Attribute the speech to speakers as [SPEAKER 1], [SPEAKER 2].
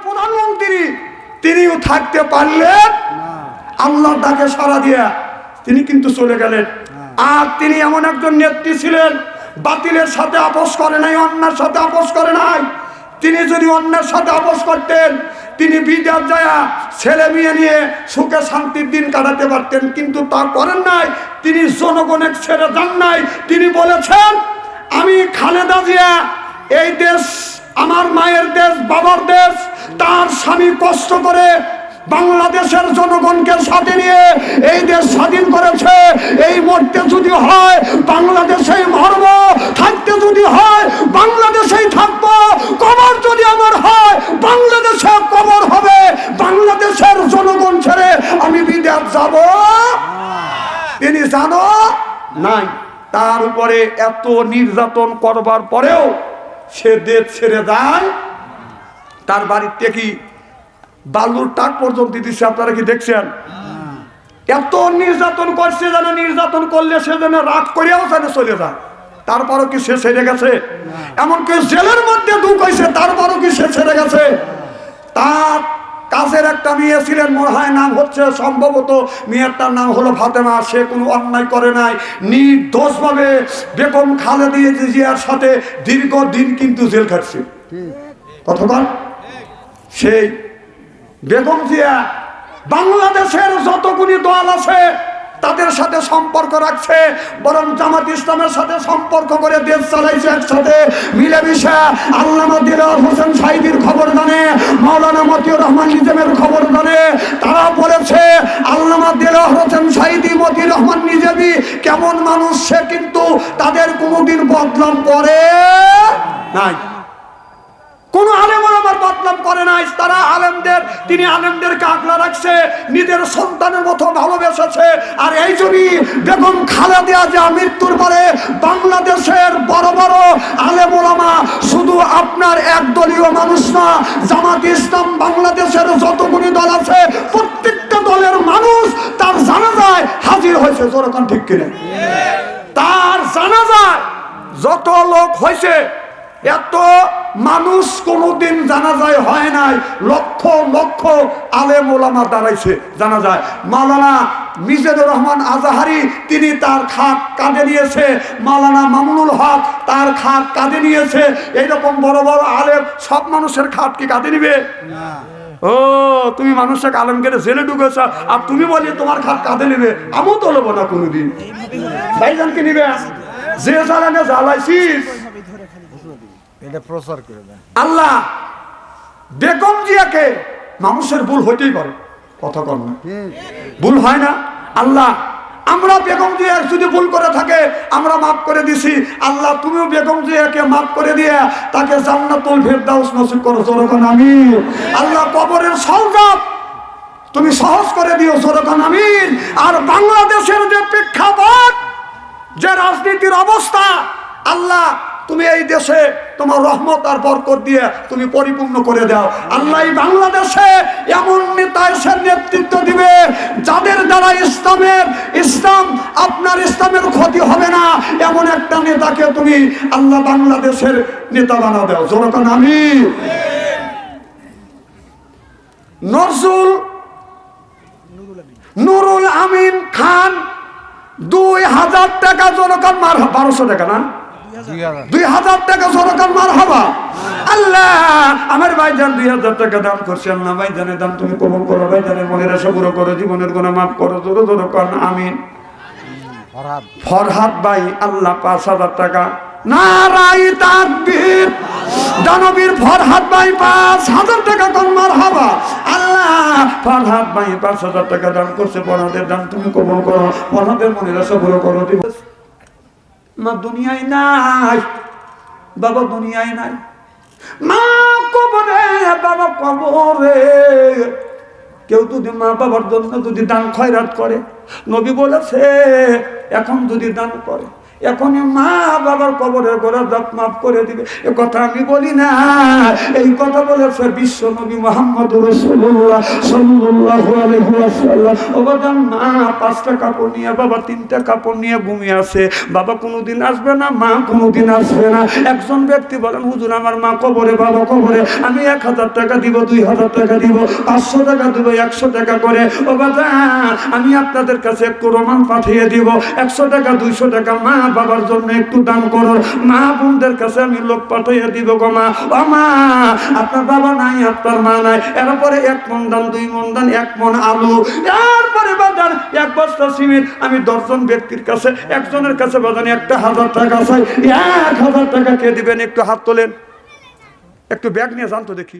[SPEAKER 1] প্রধানমন্ত্রী তিনিও থাকতে পারলেন আল্লাহর ডাকে সাড়া দিয়া তিনি কিন্তু চলে গেলেন। আর তিনি এমন একজন নেত্রী ছিলেন, বাতিলের সাথে আপোষ করে নাই, অন্যার সাথে আপোষ করে নাই। তিনি যদি অন্যের সাথে আপোষ করতেন, তিনি বিদেশ যায় ছেলে মেয়ে নিয়ে সুখে শান্তির দিন কাটাতে পারতেন, কিন্তু তা করেন নাই। তিনি জনগণের ছেড়ে যান নাই। তিনি বলেছেন, আমি খালেদা জিয়া এই দেশ আমার মায়ের দেশ, বাবার দেশ, তার স্বামী কষ্ট করে বাংলাদেশের জনগণকে সাথে নিয়ে এই দেশ স্বাধীন করেছে। এই মরতে যদি হয় বাংলাদেশেই মরব, থাকতে যদি হয় বাংলাদেশেই থাকবো, কবর যদি আমার হয় বাংলাদেশে কবর হবে। বাংলাদেশের জনগণ ছেড়ে আমি বিদেশ যাব তিনি জানো নাই। তার উপরে এত নির্যাতন করবার পরেও সে দেশ ছেড়ে যায়। তার বাড়িতে কি বালুর টাক পর্যন্ত দিচ্ছে, আপনারা কি দেখছেন? এত নির্যাতন করছে, যেন নির্যাতন করলে সে যেন রাগ করিয়াও যেন চলে যায়। তারপরও কি সে ছেড়ে গেছে? এমনকি জেলের মধ্যে ঢুকাইছে, তারপরও কি সে ছেড়ে গেছে? তার কাছের একটা মেয়ে ছিলেন, মনে হয় নাম হচ্ছে সম্ভবত মেয়েটার নাম হলো ফাতেমা। সে কোনো অন্যায় করে নাই, নির্দোষভাবে বেগম খালেদা জিয়ার সাথে দীর্ঘদিন কিন্তু জেল খাটছে। কতক্ষণ? সেই বেগম জিয়া বাংলাদেশের যতগুলি দল আছে তাদের সাথে সম্পর্ক রাখছে, বরং জামাত ইসলামের সাথে সম্পর্ক করে দেশ চালাইছে একসাথে মিলেমিশে। আল্লামা দিলওয়ার হোসেন সাঈদীর খবর জানে, মাওলানা মতিউর রহমান নিজামীর খবর জানে। তারা বলেছে আল্লামা দিলওয়ার হোসেন সাঈদী, মতিউর রহমান নিজামী কেমন মানুষ, সে কিন্তু তাদের কোনোদিন বদনাম করে নাই, কোন আলেম ওলামার বদনাম করে নাই। তারা আলেমদের, তিনি আলেমদেরকে আগলা রাখছে, নিজের সন্তানের মতো ভালোবেসেছে। আর এই জন্যই বেগম খালেদা জিয়া মৃত্যুর পরে বাংলাদেশের বড় বড় আলেম ওলামা, শুধু আপনার একদলীয় মানুষ না, জামাত ইসলাম বাংলাদেশের যতগুলি দল আছে প্রত্যেকটা দলের মানুষ তার জানাজায় হাজির হয়েছে। যেরকম ঠিক কিনা? তার জানাজায় যত লোক হয়েছে, এত মানুষ কোনোদিন জানাজায় হয় নাই। লক্ষ লক্ষ আলেম ওলামা দাঁড়াইছে জানাজায়। মাওলানা মিজানুর রহমান আজাহারি, তিনি তার খাট কাঁধে নিয়েছে। মাওলানা মামুনুল হক তার খাট কাঁধে নিয়েছে। এইরকম বড় বড় আলেম, সব মানুষের খাট কি কাঁধে নিবে? ও, তুমি মানুষকে আলেম কেটে জেলে ঢুকেছ, আর তুমি বলি তোমার খাট কাঁধে নিবে? আমিও তো নেবো না কোনোদিন। ভাইজানকে নিবে? যে জ্বালানে জ্বালাইছিস আল্লাহ। বেগম জিয়াকে, মানুষের ভুল হইতেই পারে, কথা কর না, ভুল হয় না। আল্লাহ, আমরা বেগম জিয়া যদি ভুল করে থাকে আমরা মাফ করে দিছি। আল্লাহ, তুমিও বেগম জিয়াকে মাফ করে দিয়ে তাকে জান্নাতুল ফেরদাউস নসিব করো। যখন আমিন। আল্লাহ, কবরের সওগাত তুমি সহজ করে দিও। যখন আমিন। আর বাংলাদেশের যে প্রেক্ষাপট, যে রাজনীতির অবস্থা, আল্লাহ তুমি এই দেশে তোমার রহমত আর বরকত দিয়ে তুমি পরিপূর্ণ করে দাও। আল্লাহ, বাংলাদেশে এমন নেতা এসে নেতৃত্ব দিবে যাদের দ্বারা ইসলাম আপনার ইসলামের ক্ষতি হবে না, এমন একটা নেতাকে তুমি আল্লাহ বাংলাদেশের নেতা বানা দাও। যখন আমি নুরুল আমিন খান 2000 টাকা জনগণ মার, 1200 টাকা না, 2000 টাকা সরকার মার হবা। আল্লাহ, আমার ভাইজান 2000 টাকা দান করছে। আল্লাহ, ভাইজানের দান তুমি কবুল করো, ভাইজানের মনের আশা পুরো করো, জীবনের গুনাহ মাফ করো। জোরে জোরে করেন আমিন। ফরহাদ ভাই, আল্লাহ 5000 টাকা। নারায়ে তাকবীর। দানবীর ফরহাদ ভাই 5000 টাকা কোন মার হবা। আল্লাহ, ফরহাদ ভাই 5000 টাকা দান করছে। ফরহাদের দান তুমি কবুল করো, ফরহাদের মনের আশা পুরো করো। মা দুনিয়ায় নাই, বাবা দুনিয়ায় নাই, মা কবরে, বাবা কবরে। কেউ যদি মা বাবার জন্য যদি দান খয়রাত করে, নবী বলেছে এখন যদি দান করে এখন মা বাবার কবরের গোড়া দাপ মাফ করে দিবে, এ কথা আমি বলি না, এই কথা বলেছে বিশ্ব নবী মুহাম্মদ রাসূলুল্লাহ সাল্লাল্লাহু আলাইহি ওয়াসাল্লাম। ও বাবা, মা 5টা কাপড় নিয়ে, বাবা 3টা কাপড় নিয়ে ঘুমিয়ে আছে। বাবা কোনোদিন আসবে না, মা কোনোদিন আসবে না। একজন ব্যক্তি বলেন, হুজুর আমার মা কবরে, বাবা কবরে, আমি 1000 টাকা দিব, 2000 টাকা দিব, 500 টাকা দিব, 100 টাকা করে। ও বাবা, আমি আপনাদের কাছে একটু রোমান পাঠিয়ে দিব, 100 টাকা 200 টাকা মা বাবার জন্য একটু দান করো। মা বোনদের কাছে আমি লোক পাঠিয়ে দিব গো মা। ও মা, আপনার বাবা নাই, আপনার মা নাই, এরপরে 1 মণ দান, 2 মণ দান, 1 মণ আলু, এরপরে বাজার 1 বস্তা সিমেন্ট। আমি 10 জন ব্যক্তির কাছে, একজনের কাছে বাজান 1000 টাকা চাই। 1000 টাকা কে দিবেন? একটু হাত তোলেন, একটু ব্যাগ নিয়ে যান তো দেখি।